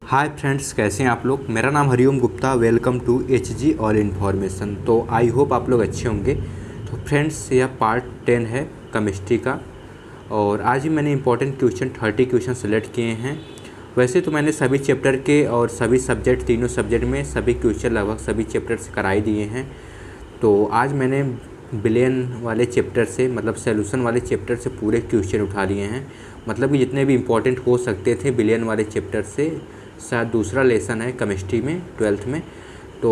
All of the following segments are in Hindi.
हाय फ्रेंड्स, कैसे हैं आप लोग। मेरा नाम Hariom Gupta. Welcome to HG all information. तो आई होप आप लोग अच्छे होंगे। तो फ्रेंड्स, यह पार्ट 10 है केमिस्ट्री का। और आज ही मैंने इंपॉर्टेंट क्वेश्चन 30 क्वेश्चन सेलेक्ट किए हैं। वैसे तो मैंने सभी चैप्टर के और सभी सब्जेक्ट, तीनों सब्जेक्ट में सभी क्वेश्चन लगभग सभी चैप्टर से कराई दिए हैं। तो आज मैंने बिलियन वाले चैप्टर से, मतलब सॉल्यूशन वाले चैप्टर से पूरे क्वेश्चन उठा लिए हैं। मतलब कि जितने भी इम्पोर्टेंट हो सकते थे बिलियन वाले चैप्टर से। शायद दूसरा लेसन है केमिस्ट्री में 12th में। तो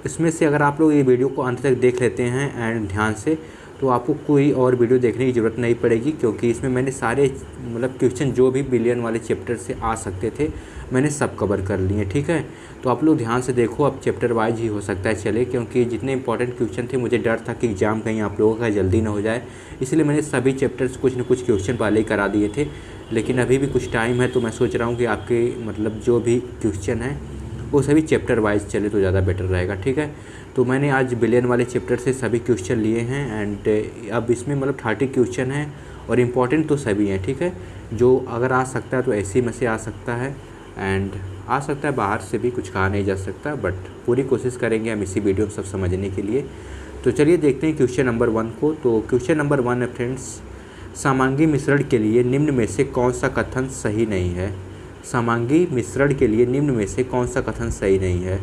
इसमें से अगर आप लोग ये वीडियो को अंत तक देख लेते हैं एंड ध्यान से, तो आपको कोई और वीडियो देखने की ज़रूरत नहीं पड़ेगी, क्योंकि इसमें मैंने सारे मतलब क्वेश्चन जो भी बिलियन वाले चैप्टर से आ सकते थे मैंने सब कवर कर लिए। ठीक है, तो आप लोग ध्यान से देखो। अब चैप्टर वाइज ही हो सकता है चले, क्योंकि जितने इंपॉर्टेंट क्वेश्चन थे मुझे डर था कि एग्ज़ाम कहीं आप लोगों का जल्दी ना हो जाए, इसलिए मैंने सभी चैप्टर्स कुछ न कुछ क्वेश्चन पहले ही करा दिए थे। लेकिन अभी भी कुछ टाइम है, तो मैं सोच रहा हूँ कि आपके मतलब जो भी क्वेश्चन है वो सभी चैप्टर वाइज चले तो ज़्यादा बेटर रहेगा। ठीक है, तो मैंने आज बिलियन वाले चैप्टर से सभी क्वेश्चन लिए हैं एंड अब इसमें मतलब 30 क्वेश्चन हैं और इम्पॉर्टेंट तो सभी हैं। ठीक है, जो अगर आ सकता है तो ऐसे में से आ सकता है एंड आ सकता है बाहर से भी, कुछ कहा नहीं जा सकता, बट पूरी कोशिश करेंगे हम इसी वीडियो में सब समझने के लिए। तो चलिए देखते हैं क्वेश्चन नंबर 1 को। तो क्वेश्चन नंबर 1 है फ्रेंड्स, समांगी मिश्रण के लिए निम्न में से कौन सा कथन सही नहीं है। समांगी मिश्रण के लिए निम्न में से कौन सा कथन सही नहीं है।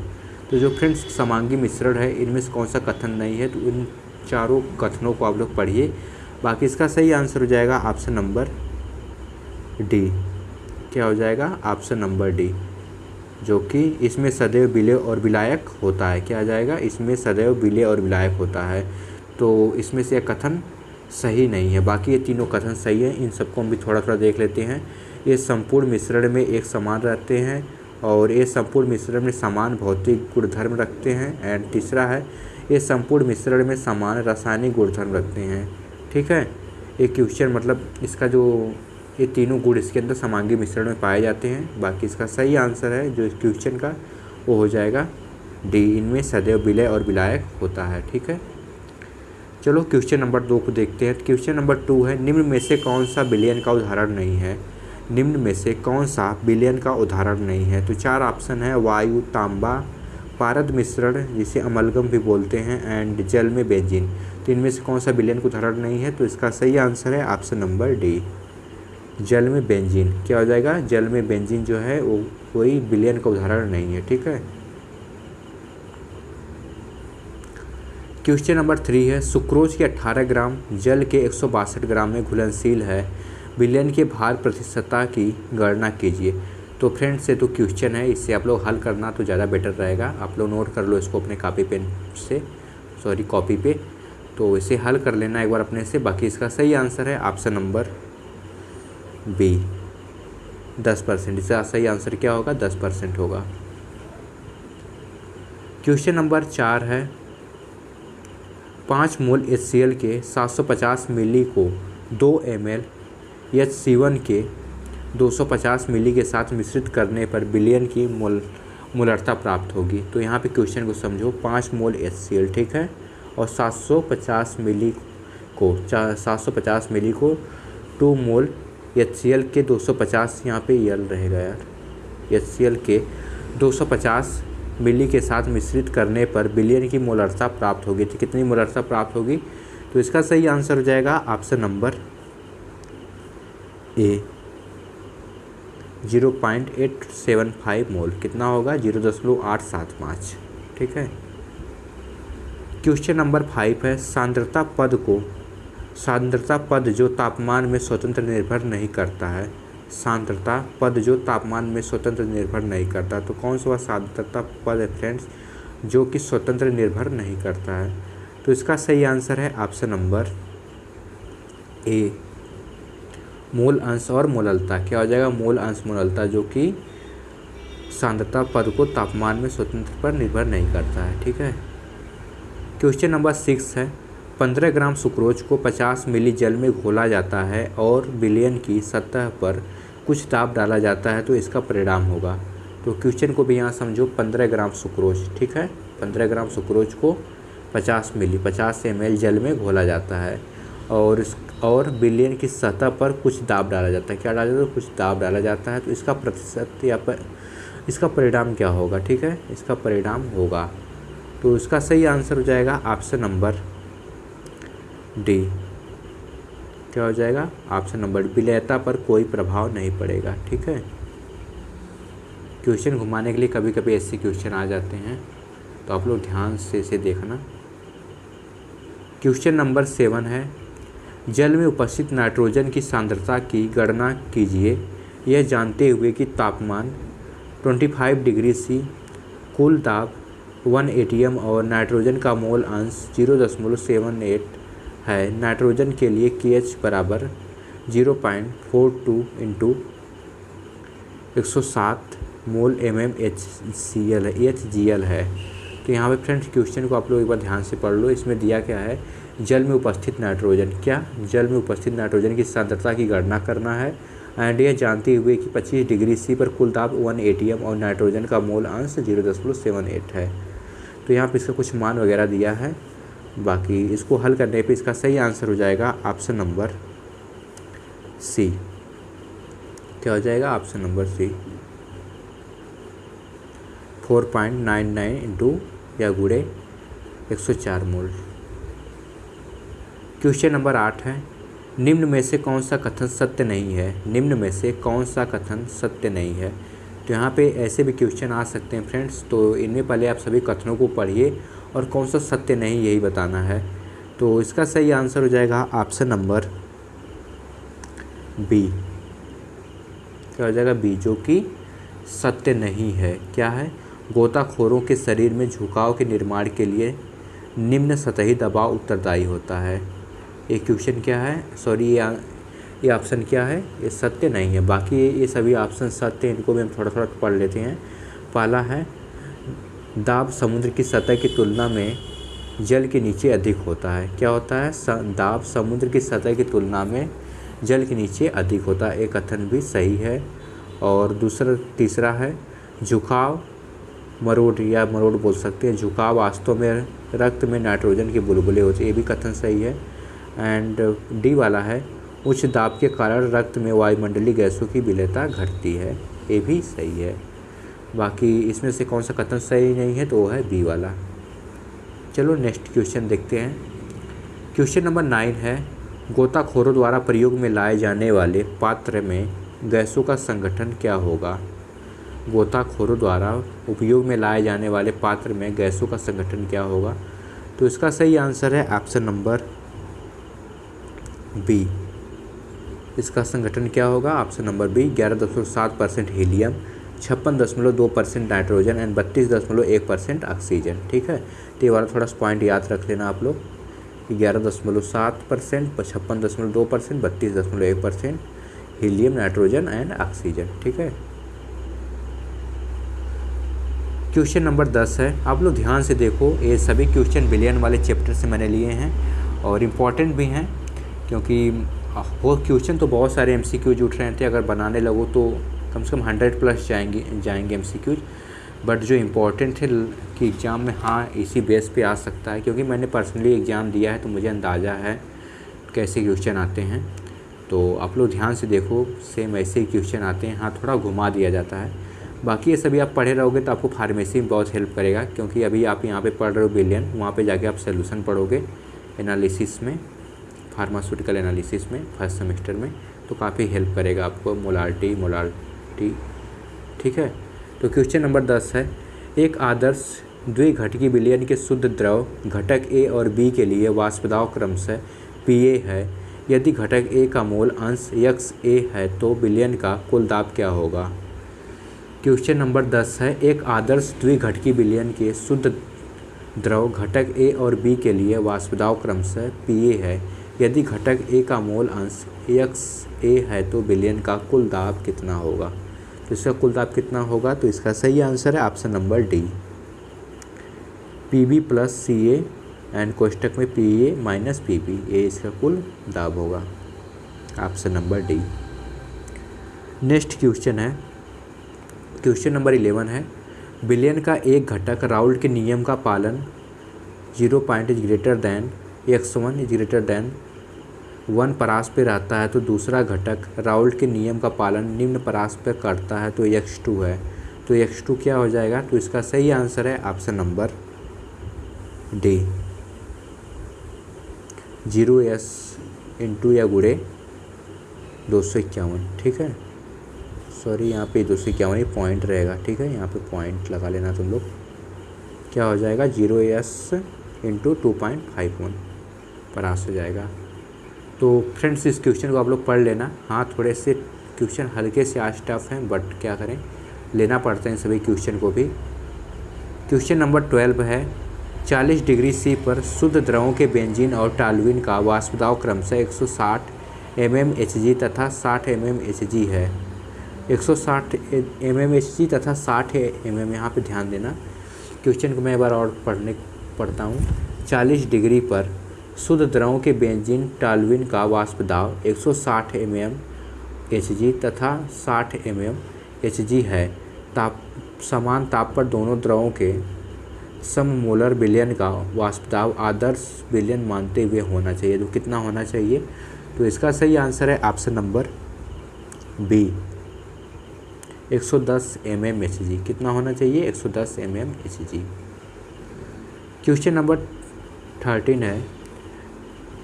तो जो फ्रेंड्स समांगी मिश्रण है, इनमें से कौन सा कथन नहीं है, तो इन चारों कथनों को आप लोग पढ़िए। बाकी इसका सही आंसर हो जाएगा ऑप्शन नंबर डी। क्या हो जाएगा? ऑप्शन नंबर डी, जो कि इसमें सदैव विलय और विलायक होता है। क्या आ जाएगा? इसमें सदैव विलय और विलायक होता है। तो इसमें से कथन सही नहीं है। बाकी ये तीनों कथन सही हैं। इन सबको हम भी थोड़ा थोड़ा देख लेते हैं। ये संपूर्ण मिश्रण में एक समान रहते हैं और ये संपूर्ण मिश्रण में समान भौतिक गुणधर्म रखते हैं। एंड तीसरा है, ये संपूर्ण मिश्रण में समान रासायनिक गुणधर्म रखते हैं। ठीक है, एक क्वेश्चन मतलब इसका जो ये तीनों गुण इसके अंदर समांगी मिश्रण में पाए जाते हैं। बाकी इसका सही आंसर है जो इस क्वेश्चन का, वो हो जाएगा डी, इनमें सदैव विलय और विलायक होता है। ठीक है, चलो क्वेश्चन नंबर 2 को देखते हैं। क्वेश्चन नंबर 2 है, निम्न में से कौन सा विलयन का उदाहरण नहीं है। निम्न में से कौन सा विलयन का उदाहरण नहीं है। तो 4 ऑप्शन है, वायु, तांबा, पारद मिश्रण जिसे अमलगम भी बोलते हैं, एंड जल में बेंजीन। तो इनमें से कौन सा विलयन का उदाहरण नहीं है। तो इसका सही आंसर है ऑप्शन नंबर डी, जल में बेंजीन। क्या हो जाएगा? जल में बेंजीन जो है वो कोई विलयन का उदाहरण नहीं है। ठीक है, क्वेश्चन नंबर 3 है, सुक्रोज के 18 ग्राम जल के 162 ग्राम में घुलनशील है, विलयन के भार प्रतिशतता की गणना कीजिए। तो फ्रेंड्स, ये तो क्वेश्चन है, इससे आप लोग हल करना तो ज़्यादा बेटर रहेगा। आप लोग नोट कर लो इसको अपने कॉपी पे। तो इसे हल कर लेना एक बार अपने से। बाकी इसका सही आंसर है ऑप्शन नंबर बी, 10%। इसका सही आंसर क्या होगा? 10% होगा। क्वेश्चन नंबर 4 है, 5 मोल HCl के 750 मिली को 2 ml HC1 के 250 मिली के साथ मिश्रित करने पर विलयन की मोलरता प्राप्त होगी। तो यहाँ पे क्वेश्चन को समझो। 5 मोल HCl, ठीक है, और 750 मिली को 2 मोल HCl के 250, यहाँ पे यल रहेगा यार, HCl के 250 मिली के साथ मिश्रित करने पर विलयन की मोलरता प्राप्त होगी। तो कितनी मोलरता प्राप्त होगी? तो इसका सही आंसर हो जाएगा ऑप्शन नंबर ए, 0.875 मोल। कितना होगा? 0.875। ठीक है, क्वेश्चन नंबर 5 है, सांद्रता पद जो तापमान में स्वतंत्र निर्भर नहीं करता है। सांद्रता पद जो तापमान में स्वतंत्र निर्भर नहीं करता। तो कौन सा सांद्रता पद है फ्रेंड्स जो कि स्वतंत्र निर्भर नहीं करता है। तो इसका सही आंसर है ऑप्शन नंबर ए, मूल अंश और मोललता। क्या हो जाएगा? मूल अंश मोललता, जो कि सांद्रता पद को तापमान में स्वतंत्र पर निर्भर नहीं करता है। ठीक है, क्वेश्चन नंबर 6 है, 15 ग्राम सुक्रोज को 50 मिली जल में घोला जाता है और विलयन की सतह पर कुछ दाब डाला जाता है, तो इसका परिणाम होगा। तो क्वेश्चन को भी यहाँ समझो। 15 ग्राम सुक्रोज, ठीक है, 15 ग्राम सुक्रोज को 50 ml जल में घोला जाता है और विलयन की सतह पर कुछ दाब डाला जाता है। क्या डाला जाता है? कुछ दाब डाला जाता है। तो इसका प्रतिशत इसका परिणाम क्या होगा, ठीक है, इसका परिणाम होगा। तो इसका सही आंसर हो जाएगा ऑप्शन नंबर डी। क्या हो जाएगा, ऑप्शन नंबर विलयता पर कोई प्रभाव नहीं पड़ेगा, ठीक है। क्वेश्चन घुमाने के लिए कभी कभी ऐसे क्वेश्चन आ जाते हैं, तो आप लोग ध्यान से इसे देखना। क्वेश्चन नंबर 7 है, जल में उपस्थित नाइट्रोजन की सांद्रता की गणना कीजिए, यह जानते हुए कि तापमान 25 डिग्री सी, कुल दाब 1 एटीएम और नाइट्रोजन का मोल अंश 0.78 है। नाइट्रोजन के लिए KH बराबर 0.42 इंटू 107 मोल HCl है। तो यहाँ पे फ्रेंड्स क्वेश्चन को आप लोग एक बार ध्यान से पढ़ लो। इसमें दिया क्या है, जल में उपस्थित नाइट्रोजन, क्या जल में उपस्थित नाइट्रोजन की सांद्रता की गणना करना है एंड यह जानते हुए कि 25 डिग्री सी पर कुल दाब 1 एटीएम और नाइट्रोजन का मोल अंश 0.78 है। तो यहाँ पे इसका कुछ मान वगैरह दिया है। बाकी इसको हल करने पे इसका सही आंसर हो जाएगा ऑप्शन नंबर सी। क्या हो जाएगा, ऑप्शन नंबर सी। 4.99 इंटू या गुणे 104 मोल। क्वेश्चन नंबर 8 है, निम्न में से कौन सा कथन सत्य नहीं है। निम्न में से कौन सा कथन सत्य नहीं है। तो यहाँ पे ऐसे भी क्वेश्चन आ सकते हैं फ्रेंड्स, तो इनमें पहले आप सभी कथनों को पढ़िए और कौन सा सत्य नहीं यही बताना है। तो इसका सही आंसर हो जाएगा ऑप्शन नंबर बी। क्या हो जाएगा, बी, जो कि सत्य नहीं है। क्या है, गोताखोरों के शरीर में झुकाव के निर्माण के लिए निम्न सतही दबाव उत्तरदायी होता है। ये क्वेश्चन क्या है, सॉरी ये ऑप्शन क्या है, ये सत्य नहीं है। बाकी ये सभी ऑप्शन सत्य हैं, इनको भी हम थोड़ा थोड़ा पढ़ लेते हैं। पहला है, दाब समुद्र की सतह की तुलना में जल के नीचे अधिक होता है। क्या होता है, दाब समुद्र की सतह की तुलना में जल के नीचे अधिक होता है। एक कथन भी सही है। और तीसरा है, झुकाव मरोड़ या मरोड़ बोल सकते हैं, झुकाव वास्तव में रक्त में नाइट्रोजन के बुलबुले होते हैं। ये भी कथन सही है। एंड डी वाला है, उच्च दाब के कारण रक्त में वायुमंडलीय गैसों की विलेयता घटती है। ये भी सही है। बाकी इसमें से कौन सा कथन सही नहीं है, तो वो है बी वाला। चलो नेक्स्ट क्वेश्चन देखते हैं। क्वेश्चन नंबर 9 है, गोताखोरों द्वारा प्रयोग में लाए जाने वाले पात्र में गैसों का संगठन क्या होगा। गोताखोरों द्वारा उपयोग में लाए जाने वाले पात्र में गैसों का संगठन क्या होगा। तो इसका सही आंसर है ऑप्शन नंबर बी। इसका संगठन क्या होगा, option number B. 11.7% helium, 56.2% nitrogen and 32.1% oxygen, ठीक है। तो ये वाला थोड़ा पॉइंट याद रख लेना आप लोग कि 11.7%, 56.2%, 32.1% हीलियम, नाइट्रोजन एंड ऑक्सीजन, ठीक है। क्वेश्चन नंबर 10 है, आप लोग ध्यान से देखो। ये सभी क्वेश्चन विलयन वाले चैप्टर से मैंने लिए हैं और इम्पॉर्टेंट भी हैं, क्योंकि वो क्वेश्चन तो बहुत सारे MCQs उठ रहे थे। अगर बनाने लगो तो कम से कम 100+ जाएंगे MCQs। बट जो इम्पोर्टेंट थे कि एग्ज़ाम में हाँ इसी बेस पे आ सकता है, क्योंकि मैंने पर्सनली एग्ज़ाम दिया है तो मुझे अंदाज़ा है कैसे क्वेश्चन आते हैं। तो आप लोग ध्यान से देखो, सेम ऐसे ही क्वेश्चन आते हैं। हाँ, थोड़ा घुमा दिया जाता है। बाकी ये सभी आप पढ़े रहोगे तो आपको फार्मेसी में बहुत हेल्प करेगा, क्योंकि अभी आप यहाँ पे पढ़ रहे हो विलयन, वहाँ पे जाके आप सोल्यूशन पढ़ोगे एनालिसिस में, फार्मास्यूटिकल एनालिसिस में फर्स्ट सेमेस्टर में, तो काफ़ी हेल्प करेगा आपको। मोलारिटी, ठीक है। तो क्वेश्चन नंबर 10 है, एक आदर्श द्विघटकी विलयन के शुद्ध द्रव घटक A और B के लिए वाष्पदाब क्रमशः PA है। यदि घटक A का मोल अंश XA है तो विलयन का कुल दाब क्या होगा। क्वेश्चन नंबर 10 है, एक आदर्श द्विघटकी विलयन के शुद्ध द्रव घटक A और B के लिए वाष्पदाब क्रमशः PA है। यदि घटक A का मोल अंश XA है तो विलयन का कुल दाब कितना होगा। तो इसका कुल दाब कितना होगा, तो इसका सही आंसर है option number D, PB + CA and कोष्टक में PA - PB, ये इसका कुल दाब होगा, option number D. Next question है, क्वेश्चन नंबर 11 है, विलयन का एक घटक राउल्ट के नियम का पालन 0 x1 1 परास पे रहता है तो दूसरा घटक राउल्ट के नियम का पालन निम्न परास पे करता है तो x2 है। तो x2 क्या हो जाएगा, तो इसका सही आंसर है option number D, 0s into या गुणे 251। ठीक है, सॉरी यहाँ पे 251 ही पॉइंट रहेगा। ठीक है, यहाँ पे पॉइंट लगा लेना तुम लोग। क्या हो जाएगा, 0s इंटू 2.51 पर आंसर हो जाएगा। तो फ्रेंड्स इस क्वेश्चन को आप लोग पढ़ लेना। हाँ, थोड़े से क्वेश्चन हल्के से आज टफ हैं, बट क्या करें, लेना पड़ता है इन सभी क्वेश्चन को भी। क्वेश्चन नंबर 12 है, 40 डिग्री सी पर शुद्ध द्रवों के बेंजीन और टॉल्यूइन का वाष्प दाब क्रमशः 160 mmHg तथा 60 mmHg है। 160 mmHg तथा 60 mm, यहाँ पे ध्यान देना। क्वेश्चन को मैं एक बार और पढ़ता हूँ। 40 डिग्री पर शुद्ध द्रवों के बेंजीन टॉल्यूइन का वाष्प दाब 160 mmHg तथा 60 mmHg है। समान ताप पर दोनों द्रवों के सममोलर विलयन का वाष्प दाब आदर्श विलयन मानते हुए होना चाहिए। तो कितना होना चाहिए, तो इसका सही आंसर है ऑप्शन नंबर बी, 110 mmHg। कितना होना चाहिए, 110 mmHg। क्वेश्चन नंबर 13 है,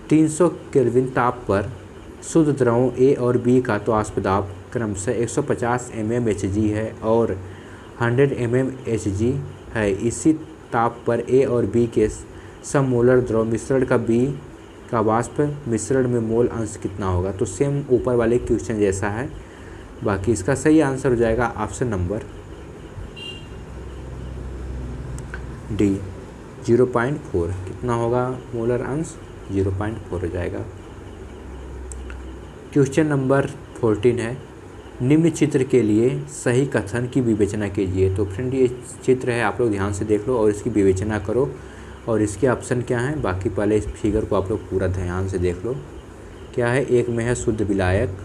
300 केल्विन ताप पर शुद्ध द्रवों ए और बी का तो वाष्प दाब क्रमशः 150 mmHg है और 100 mmHg है। इसी ताप पर ए और बी के सममोलर द्रव मिश्रण का बी का वाष्प मिश्रण में मोल अंश कितना होगा। तो सेम ऊपर वाले क्वेश्चन जैसा है, बाकी इसका सही आंसर हो जाएगा ऑप्शन नंबर डी, 0.4। कितना होगा मोलर अंश, 0.4 हो जाएगा। क्वेश्चन नंबर 14 है, निम्न चित्र के लिए सही कथन की विवेचना कीजिए। तो फ्रेंड ये चित्र है, आप लोग ध्यान से देख लो और इसकी विवेचना करो और इसके ऑप्शन क्या हैं। बाकी पहले इस फिगर को आप लोग पूरा ध्यान से देख लो। क्या है, एक में है शुद्ध विलायक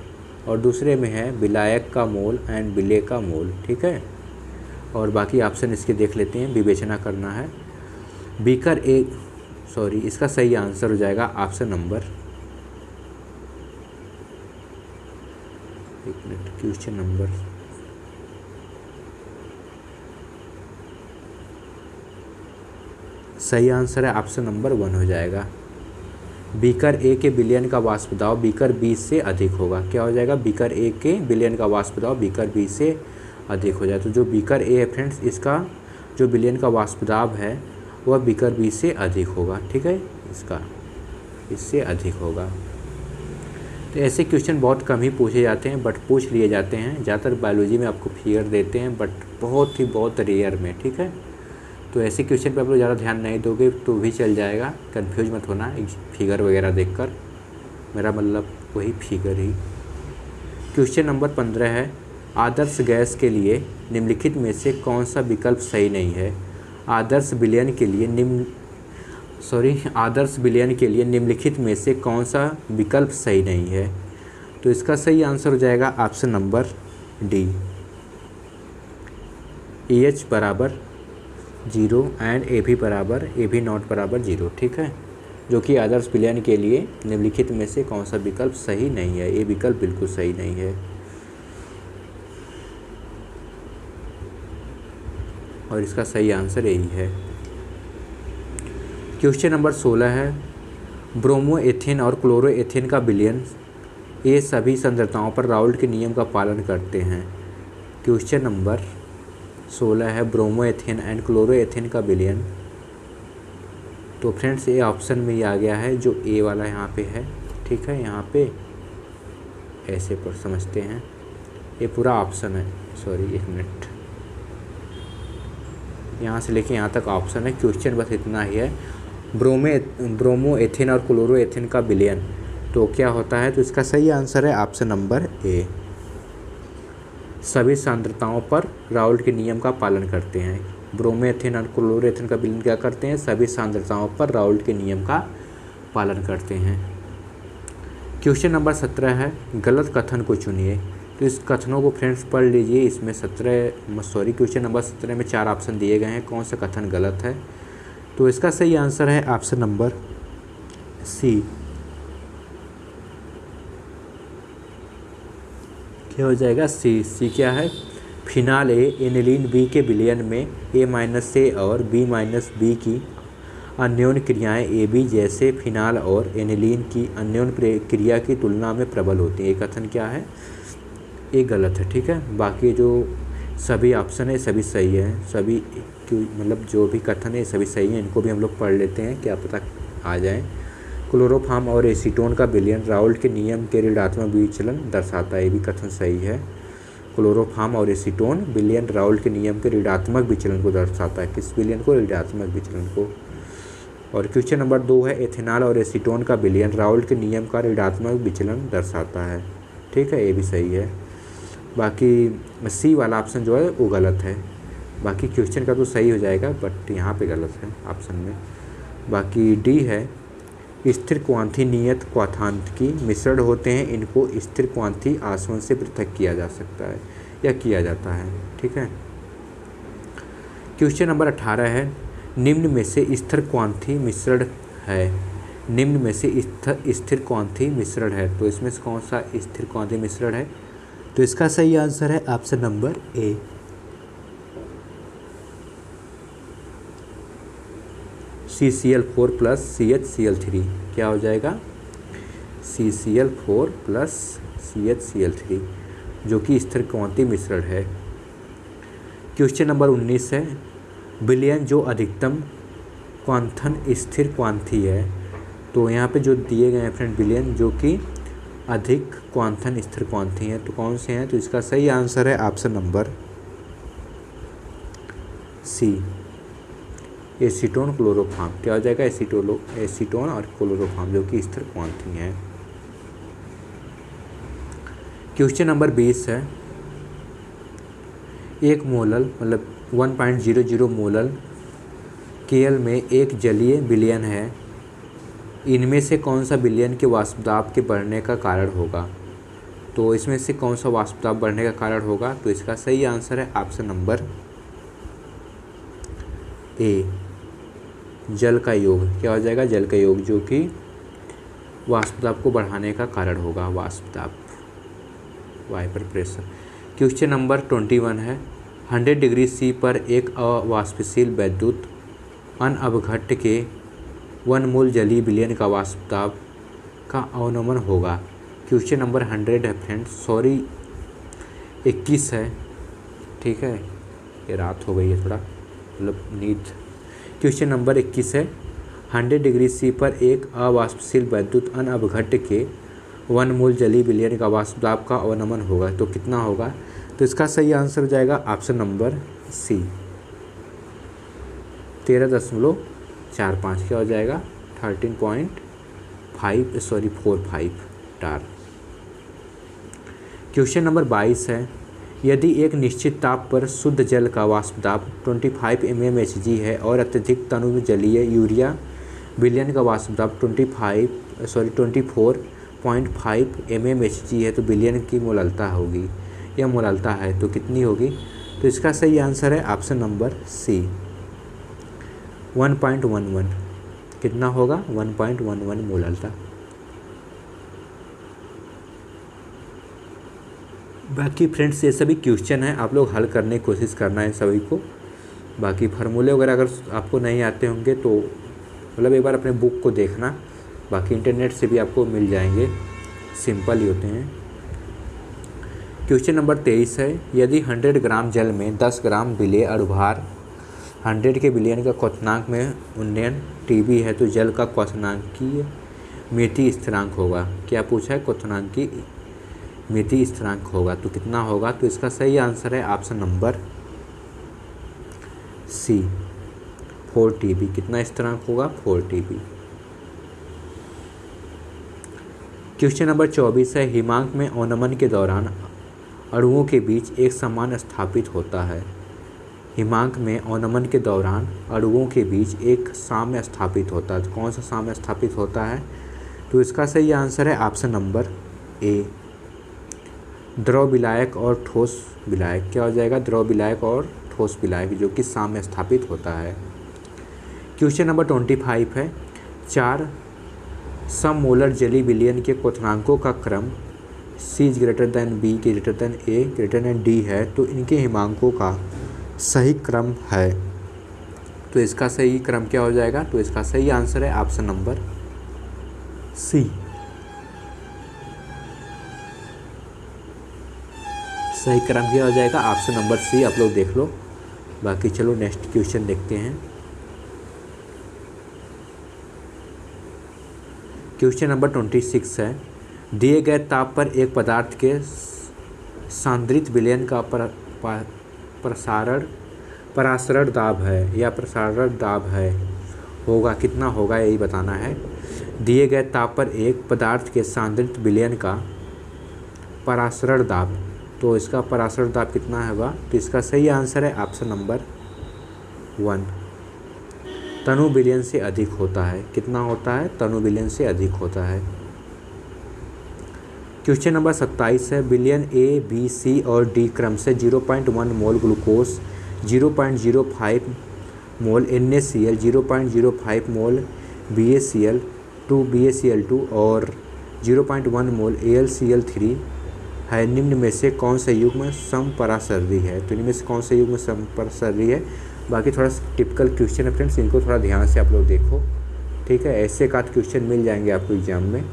और दूसरे में है विलायक का मोल एंड विलेय का मोल। ठीक है, और बाकी ऑप्शन इसके देख लेते हैं, विवेचना करना है। बीकर एक, सॉरी इसका सही आंसर हो जाएगा ऑप्शन नंबर, एक मिनट, क्वेश्चन नंबर सही आंसर है ऑप्शन नंबर 1 हो जाएगा। बीकर ए के विलयन का वाष्प दाब बीकर बी से अधिक होगा। क्या हो जाएगा, बीकर ए के विलयन का वाष्प दाब बीकर बी से अधिक हो जाए। तो जो बीकर ए है फ्रेंड्स, इसका जो विलयन का वाष्प दाब है वह बीकर बी से अधिक होगा। ठीक है, इसका इससे अधिक होगा। तो ऐसे क्वेश्चन बहुत कम ही पूछे जाते हैं, बट पूछ लिए जाते हैं। ज़्यादातर बायोलॉजी में आपको फिगर देते हैं, बट बहुत रेयर में। ठीक है, तो ऐसे क्वेश्चन पे आप लोग ज़्यादा ध्यान नहीं दोगे तो भी चल जाएगा, कंफ्यूज मत होना फिगर वगैरह देखकर, मेरा मतलब वही फिगर ही। क्वेश्चन नंबर 15 है, आदर्श गैस के लिए निम्नलिखित में से कौन सा विकल्प सही नहीं है। आदर्श विलयन के लिए निम्नलिखित में से कौन सा विकल्प सही नहीं है। तो इसका सही आंसर हो जाएगा ऑप्शन नंबर डी, AH बराबर 0 एंड AB नॉट बराबर 0। ठीक है, जो कि आदर्श विलयन के लिए निम्नलिखित में से कौन सा विकल्प सही नहीं है। ये विकल्प बिल्कुल सही नहीं है और इसका सही आंसर यही है। क्वेश्चन नंबर 16 है, ब्रोमो एथेन और क्लोरो एथेन का विलयन ये सभी सांद्रताओं पर राउल्ट के नियम का पालन करते हैं। क्वेश्चन नंबर 16 है, bromo ethane and chloro ethane का विलयन। तो फ्रेंड्स ये ऑप्शन में ही आ गया है, जो ए वाला यहाँ पे है। ठीक है, यहाँ पे ऐसे पर समझते हैं, ये पूरा ऑप्शन है। सॉरी एक मिनट, यहाँ से लेके यहाँ तक ऑप्शन है। क्वेश्चन बस इतना ही है, ब्रोमो एथेन और क्लोरो एथेन का विलयन तो क्या होता है। तो इसका सही आंसर है ऑप्शन नंबर ए, सभी सांद्रताओं पर राउल्ट के नियम का पालन करते हैं। ब्रोमो एथेन और क्लोरो एथेन का विलयन क्या करते हैं, सभी सांद्रताओं पर राउल्ट के नियम का पालन करते हैं। क्वेश्चन नंबर 17 है, गलत कथन को चुनिए। तो इस कथनों को फ्रेंड्स पढ़ लीजिए। इसमें क्वेश्चन नंबर 17 में 4 ऑप्शन दिए गए हैं, कौन सा कथन गलत है। तो इसका सही आंसर है ऑप्शन नंबर सी, क्या हो जाएगा, सी क्या है, फिनाल ए एनिलीन बी के विलयन में A- और B- की अन्योन क्रियाएं AB जैसे फिनाल और एनिलीन की अन्योन क्रिया की तुलना में प्रबल होती है। ये कथन क्या है? ये गलत है। ठीक है, बाकी जो सभी ऑप्शन है सभी सही है, सभी मतलब जो भी कथन है सभी सही हैं। इनको भी हम लोग पढ़ लेते हैं, क्या पता आ जाए। क्लोरोफॉर्म और एसीटोन का विलयन राउल्ट के नियम के ऋणात्मक विचलन दर्शाता है। ये भी कथन सही है। क्लोरोफॉर्म और एसीटोन विलयन राउल्ट के नियम के ऋणात्मक विचलन को दर्शाता है। किस विलयन को? ऋणात्मक विचलन को। और क्वेश्चन नंबर 2 है एथेनॉल और एसीटोन का विलयन राउल्ट के नियम का ऋणात्मक विचलन दर्शाता है। ठीक है, ये भी सही है। बाकी सी वाला ऑप्शन जो है वो गलत है। बाकी क्वेश्चन का तो सही हो जाएगा, बट यहाँ पे गलत है ऑप्शन में। बाकी डी है स्थिर क्वांथी नियत क्वाथांकी मिश्रण होते हैं, इनको स्थिर क्वांथी आसवन से पृथक किया जा सकता है या किया जाता है। ठीक है। क्वेश्चन नंबर 18 है निम्न में से स्थिर क्वांथी मिश्रण है। निम्न में से स्थिर क्वांथी मिश्रण है, तो इसमें से कौन सा स्थिर क्वांथी मिश्रण है? तो इसका सही आंसर है option number A. CCl4 plus CHCl3 क्या हो जाएगा? CCl4 प्लस CHCl3 जो कि स्थिर क्वांथी मिश्रण है। क्वेश्चन नंबर 19 है विलयन जो अधिकतम क्वांथन स्थिर क्वांथी है। तो यहाँ पे जो दिए गए हैं फ्रेंड विलयन जो कि अधिक क्वांथन स्थिर क्वांथी हैं, तो कौन से हैं? तो इसका सही आंसर है option number C acetone chloroform. क्या हो जाएगा? एसीटोन और क्लोरोफॉर्म जो कि स्थिर क्वांथी हैं। क्वेश्चन नंबर 20 है एक मोलल मतलब 1.00 मोलल केएल में एक जलीय विलयन है, इनमें से कौन सा विलयन के वाष्प दाब के बढ़ने का कारण होगा? तो इसमें से कौन सा वाष्प दाब बढ़ने का कारण होगा? तो इसका सही आंसर है ऑप्शन नंबर ए जल का योग। क्या हो जाएगा? जल का योग जो कि वाष्प दाब को बढ़ाने का कारण होगा। वाष्प दाब वाइपर प्रेशर। क्वेश्चन नंबर 21 है 100 डिग्री C पर एक अवाष्पशील वैद्युत अनअवघट्य के 1 मोल जलीय विलयन का वाष्प दाब का अवनमन होगा। क्वेश्चन नंबर 100 है फ्रेंड, सॉरी 21 है। ठीक है, ये रात हो गई है थोड़ा, मतलब नींद। क्वेश्चन नंबर 21 है 100 डिग्री C पर एक अवाष्पशील वैद्युत अनअवघट्य के 1 मोल जलीय विलयन का वाष्प दाब का अवनमन होगा, तो कितना होगा? तो इसका सही आंसर हो जाएगा ऑप्शन नंबर सी 13.45। क्या हो जाएगा? 13.45 टार। क्वेश्चन नंबर 22 है यदि एक निश्चित ताप पर शुद्ध जल का वाष्प दाब 25 mmHg है और अत्यधिक तनु जलीय यूरिया विलयन का वाष्प दाब 24.5 mmHg है, तो विलयन की मोललता होगी या मोललता है तो कितनी होगी? तो इसका सही आंसर है ऑप्शन नंबर सी 1.11। कितना होगा? 1.11 मोललता। बाकी फ्रेंड्स ये सभी क्वेश्चन हैं, आप लोग हल करने की कोशिश करना है सभी को। बाकी फार्मूले वगैरह अगर आपको नहीं आते होंगे तो मतलब एक बार अपने बुक को देखना, बाकी इंटरनेट से भी आपको मिल जाएंगे, सिंपल ही होते हैं। क्वेश्चन नंबर 23 है यदि 100 ग्राम जल में 10 ग्राम विलेय अणुभार 100 के विलयन का क्वथनांक में उन्नयन TB है, तो जल का क्वथनांकीय मिति स्थिरांक होगा। क्या पूछा है? क्वथनांकी मिति स्थिरांक होगा, तो कितना होगा? तो इसका सही आंसर है ऑप्शन नंबर सी 4 TB। कितना स्थिरांक होगा? 4 TB। क्वेश्चन नंबर 24 है हिमांक में अवनमन के दौरान अणुओं के बीच एक समान स्थापित होता है। हिमांक में अवनमन के दौरान अणुओं के बीच एक साम्य स्थापित होता है, कौन सा साम्य स्थापित होता है? तो इसका सही आंसर है ऑप्शन नंबर ए द्रव विलायक और ठोस विलायक। क्या हो जाएगा? द्रव विलायक और ठोस विलायक जो कि साम्य स्थापित होता है। क्वेश्चन नंबर 25 है 4 सममोलर जलीय विलयन के क्वथनांकों का क्रम C is greater than B greater than A greater than D है तो इनके हिमांकों का सही क्रम है। तो इसका सही क्रम क्या हो जाएगा? तो इसका सही आंसर है ऑप्शन नंबर सी। सही क्रम क्या हो जाएगा? Option number C. आप लोग देख लो। बाकी चलो नेक्स्ट क्वेश्चन देखते हैं। क्वेश्चन नंबर 26 है, दिए गए ताप पर एक पदार्थ के सांद्रित विलयन का परासरण दाब है या प्रसारण दाब है होगा कितना होगा, यही बताना है। दिए गए ताप पर एक पदार्थ के सांद्रित विलयन का परासरण दाब, तो इसका परासरण दाब कितना होगा? तो इसका सही आंसर है ऑप्शन नंबर 1, तनु विलयन से अधिक होता है। कितना होता है? तनु विलयन से अधिक होता है। क्वेश्चन नंबर 27 है, विलयन ए, बी, सी और डी क्रम से 0.1 मोल ग्लूकोज, 0.05 मोल NaCl, 0.05 मोल BaCl, 2 BaCl2 और 0.1 मोल AlCl3 है। निम्न में से कौन सा युग्म समपरासर्री है? तो इनमें से कौन सा युग्म समपरासर्री है? बाकी थोड़ा टिपिकल क्वेश्चन है फ्रेंड्स, इनको थोड़ा ध्यान से आप लोग देखो, ठीक है। ऐसे का क्वेश्चन मिल जाएंगे आपको एग्जाम में,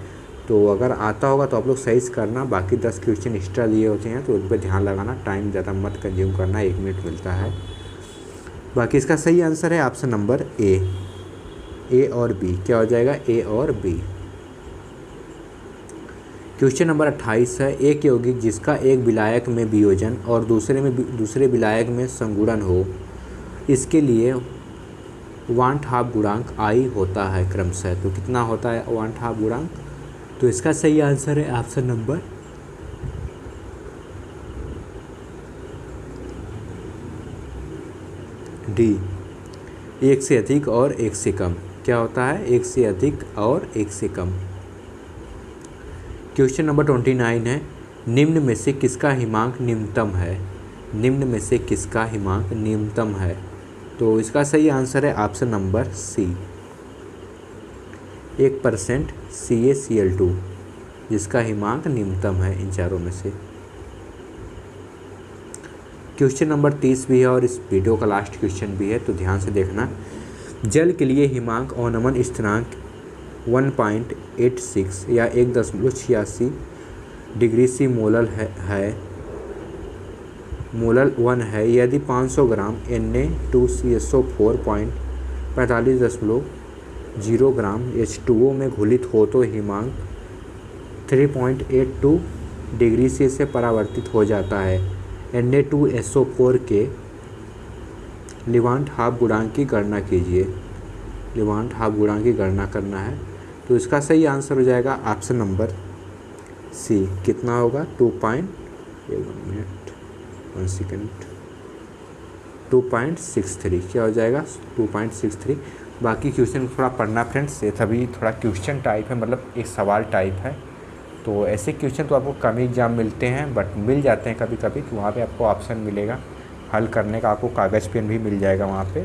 तो अगर आता होगा तो आप लोग सही से करना। बाकी 10 क्वेश्चन एक्स्ट्रा दिए होते हैं तो उन पर ध्यान लगाना, टाइम ज़्यादा मत कंज्यूम करना, 1 मिनट मिलता है। बाकी इसका सही आंसर है ऑप्शन नंबर ए और बी। क्या हो जाएगा? ए और बी। क्वेश्चन नंबर 28 है, एक यौगिक जिसका एक विलायक में वियोजन और दूसरे विलायक में संगुणन हो, इसके लिए 1/2 गुणांक I होता है क्रमशः। तो कितना होता है 1/2 गुणांक? तो इसका सही आंसर है ऑप्शन नंबर डी, 1 से अधिक और 1 से कम। क्या होता है? 1 से अधिक और 1 से कम। क्वेश्चन नंबर 29 है, निम्न में से किसका हिमांक निम्नतम है? निम्न में से किसका हिमांक निम्नतम है? तो इसका सही आंसर है ऑप्शन नंबर सी, 1% CaCl2, जिसका हिमांक निम्नतम है इन चारों में से। क्वेश्चन नंबर 30 भी है और इस वीडियो का लास्ट क्वेश्चन भी है, तो ध्यान से देखना। जल के लिए हिमांक अवनमन स्थिरांक 1.86 या 1.86 डिग्री सी मोलल मोलल 1 है। यदि 500 ग्राम Na2CO4 45.0 ग्राम H2O में घुलित हो तो हिमांक 3.82 डिग्री सी से परावर्तित हो जाता है। Na2SO4 के लिवांट हाफ गुणांक की गणना कीजिए। लिवांट हाफ गुणांक की गणना करना है, तो इसका सही आंसर हो जाएगा ऑप्शन नंबर सी। कितना होगा? 2.63। क्या हो जाएगा? 2.63। बाकी क्वेश्चन थोड़ा पढ़ना फ्रेंड्स, ये सभी थोड़ा क्वेश्चन टाइप है, मतलब एक सवाल टाइप है। तो ऐसे क्वेश्चन तो आपको कम एग्जाम मिलते हैं, बट मिल जाते हैं कभी कभी, तो वहाँ पे आपको ऑप्शन मिलेगा हल करने का, आपको कागज़ पेन भी मिल जाएगा वहाँ पे।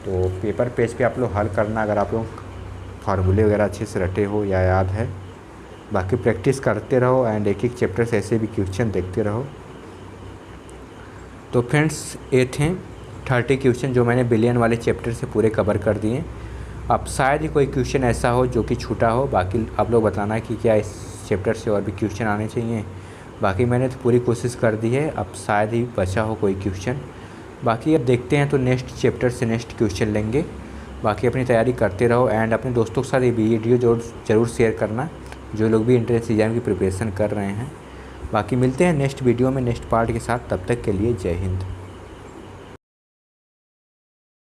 तो पेपर पेज पे आप लोग हल करना, अगर आप लोग फार्मूले वगैरह अच्छे से रटे हो या याद है। बाकी प्रैक्टिस करते रहो एंड एक एक चैप्टर से ऐसे भी क्वेश्चन देखते रहो। तो फ्रेंड्स ये थे 30 क्वेश्चन जो मैंने बिलियन वाले चैप्टर से पूरे कवर कर दिए। अब शायद ही कोई क्वेश्चन ऐसा हो जो कि छूटा हो, बाकी आप लोग बताना कि क्या इस चैप्टर से और भी क्वेश्चन आने चाहिए। बाकी मैंने तो पूरी कोशिश कर दी है, अब शायद ही बचा हो कोई क्वेश्चन। बाकी अब देखते हैं, तो नेक्स्ट चैप्टर से नेक्स्ट क्वेश्चन लेंगे। बाकी अपनी तैयारी करते रहो एंड अपने दोस्तों के साथ ये वीडियो ज़रूर शेयर करना, जो लोग भी एंट्रेंस एग्जाम की प्रिपरेशन कर रहे हैं। बाकी मिलते हैं नेक्स्ट वीडियो में नेक्स्ट पार्ट के साथ, तब तक के लिए जय हिंद।